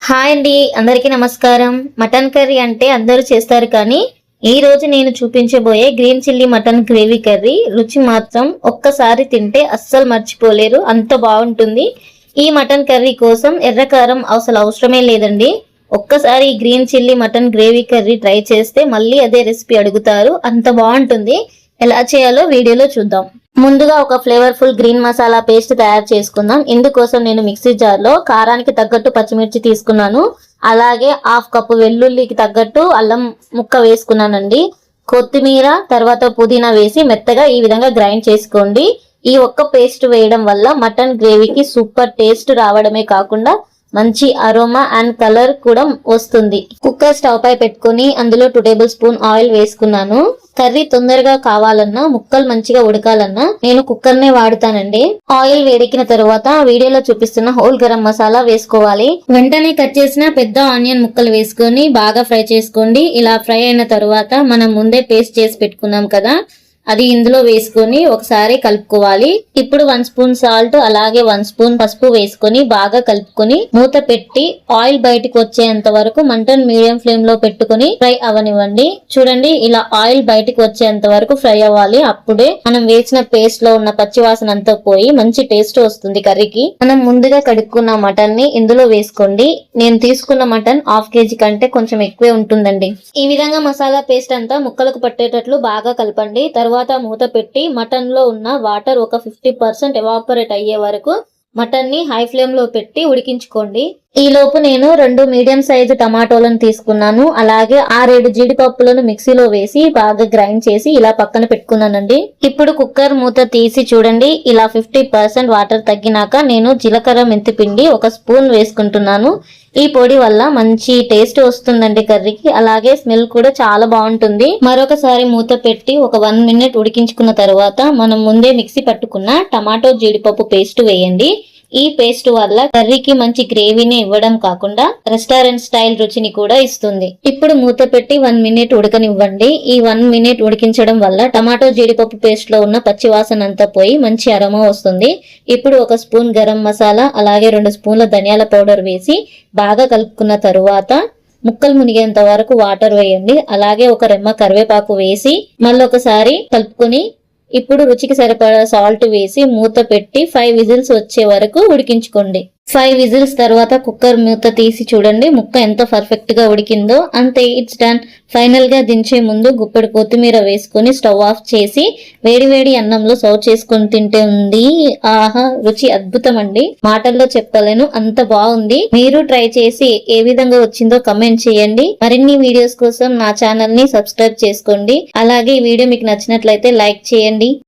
Hi అండి, అందరికీ నమస్కారం. మటన్ కర్రీ అంటే అందరూ చేస్తారు, కానీ ఈ రోజు నేను చూపించబోయే green chilli mutton gravy curry రుచి మాత్రం ఒక్కసారి తింటే అస్సలు మర్చిపోలేరు, అంత బాగుంటుంది. ఈ మటన్ కర్రీ కోసం ఎర్రకారం అసలు అవసరమే లేదండి. ఒక్కసారి ఈ green chilli mutton gravy curry try చేస్తే మళ్ళీ అదే రెసిపీ అడుగుతారు, అంత బాగుంటుంది. ఎలా చేయాలో వీడియోలో చూద్దాం. ముందుగా ఒక ఫ్లేవర్ఫుల్ గ్రీన్ మసాలా పేస్ట్ తయారు చేసుకుందాం. ఇందుకోసం నేను మిక్సీ జార్ లో కారానికి తగ్గట్టు పచ్చిమిర్చి తీసుకున్నాను. అలాగే హాఫ్ కప్పు వెల్లుల్లికి తగ్గట్టు అల్లం ముక్క వేసుకున్నానండి. కొత్తిమీర తర్వాత పుదీనా వేసి మెత్తగా ఈ విధంగా గ్రైండ్ చేసుకోండి. ఈ ఒక్క పేస్ట్ వేయడం వల్ల మటన్ గ్రేవీకి సూపర్ టేస్ట్ రావడమే కాకుండా మంచి అరోమా అండ్ కలర్ కూడా వస్తుంది. కుక్కర్ స్టవ్ పై పెట్టుకుని అందులో 2 టేబుల్ స్పూన్ ఆయిల్ వేసుకున్నాను. కర్రీ తొందరగా కావాలన్నా, ముక్కలు మంచిగా ఉడకాలన్నా నేను కుక్కర్ నే వాడుతానండి. ఆయిల్ వేడెక్కిన తర్వాత వీడియోలో చూపిస్తున్న హోల్ గరం మసాలా వేసుకోవాలి. వెంటనే కట్ చేసిన పెద్ద ఆనియన్ ముక్కలు వేసుకొని బాగా ఫ్రై చేసుకోండి. ఇలా ఫ్రై అయిన తర్వాత మనం ముందే పేస్ట్ చేసి పెట్టుకున్నాం కదా, అది ఇందులో వేసుకొని ఒకసారి కలుపుకోవాలి. ఇప్పుడు 1 స్పూన్ సాల్ట్ అలాగే 1 స్పూన్ పసుపు వేసుకొని బాగా కలుపుకొని మూత పెట్టి ఆయిల్ బయటకు వచ్చేంత వరకు మంటను మీడియం ఫ్లేమ్ లో పెట్టుకుని ఫ్రై అవనివ్వండి. చూడండి, ఇలా ఆయిల్ బయటకు వచ్చేంత వరకు ఫ్రై అవ్వాలి. అప్పుడే మనం వేసిన పేస్ట్ లో ఉన్న పచ్చి వాసన అంతా పోయి మంచి టేస్ట్ వస్తుంది కర్రీకి. మనం ముందుగా కడుక్కున్న మటన్ ని ఇందులో వేసుకోండి. నేను తీసుకున్న మటన్ 1/2 kg కంటే కొంచెం ఎక్కువే ఉంటుందండి. ఈ విధంగా మసాలా పేస్ట్ అంతా ముక్కలకు పట్టేటట్లు బాగా కలపండి. తర్వాత మూత పెట్టి మటన్ లో ఉన్న వాటర్ ఒక 50% ఎవాపరేట్ అయ్యే వరకు మటన్ ని హై ఫ్లేమ్ లో పెట్టి ఉడికించుకోండి. ఈ లోపు నేను 2 మీడియం సైజు టమాటోలను తీసుకున్నాను. అలాగే 6-7 జీడిపప్పులను మిక్సీలో వేసి బాగా గ్రైండ్ చేసి ఇలా పక్కన పెట్టుకున్నానండి. ఇప్పుడు కుక్కర్ మూత తీసి చూడండి, ఇలా 50% వాటర్ తగ్గినాక నేను జీలకర్ర మెంతి పిండి 1 స్పూన్ వేసుకుంటున్నాను. ఈ పొడి వల్ల మంచి టేస్ట్ వస్తుందండి కర్రీకి, అలాగే స్మెల్ కూడా చాలా బాగుంటుంది. మరొకసారి మూత పెట్టి ఒక 1 మినిట్ ఉడికించుకున్న తర్వాత మనం ముందే మిక్సీ పట్టుకున్న టమాటో జీడిపప్పు పేస్ట్ వేయండి. ఈ పేస్ట్ వల్ల కర్రీకి మంచి గ్రేవీని ఇవ్వడం కాకుండా రెస్టారెంట్ స్టైల్ రుచిని కూడా ఇస్తుంది. ఇప్పుడు మూత పెట్టి 1 మినిట్ ఉడకనివ్వండి. ఈ 1 మినిట్ ఉడికించడం వల్ల టమాటో జీడిపప్పు పేస్ట్ లో ఉన్న పచ్చి వాసన అంతా పోయి మంచి అరోమా వస్తుంది. ఇప్పుడు 1 స్పూన్ గరం మసాలా అలాగే 2 స్పూన్ల ధనియాల పౌడర్ వేసి బాగా కలుపుకున్న తరువాత ముక్కలు మునిగేంత వరకు వాటర్ వేయండి. అలాగే ఒక రెమ్మ కరివేపాకు వేసి మళ్ళొకసారి కలుపుకొని ఇప్పుడు రుచికి సరిపడా సాల్ట్ వేసి మూత పెట్టి 5 విజిల్స్ వచ్చే వరకు ఉడికించుకోండి. 5 విజిల్స్ తర్వాత కుక్కర్ మూత తీసి చూడండి, ముక్క ఎంత పర్ఫెక్ట్ గా ఉడికిందో. అంతే, ఇట్స్ డన్. ఫైనల్ గా దించే ముందు గుప్పెడు కొత్తిమీర వేసుకొని స్టవ్ ఆఫ్ చేసి వేడివేడి అన్నంలో సర్వ్ చేసుకొని తింటే ఉంది. ఆహా, రుచి అద్భుతం అండి, మాటల్లో చెప్పలేను, అంత బాగుంది. మీరు ట్రై చేసి ఏ విధంగా వచ్చిందో కమెంట్ చేయండి. మరిన్ని వీడియోస్ కోసం నా ఛానల్ ని సబ్స్క్రైబ్ చేసుకోండి. అలాగే ఈ వీడియో మీకు నచ్చినట్లయితే లైక్ చేయండి.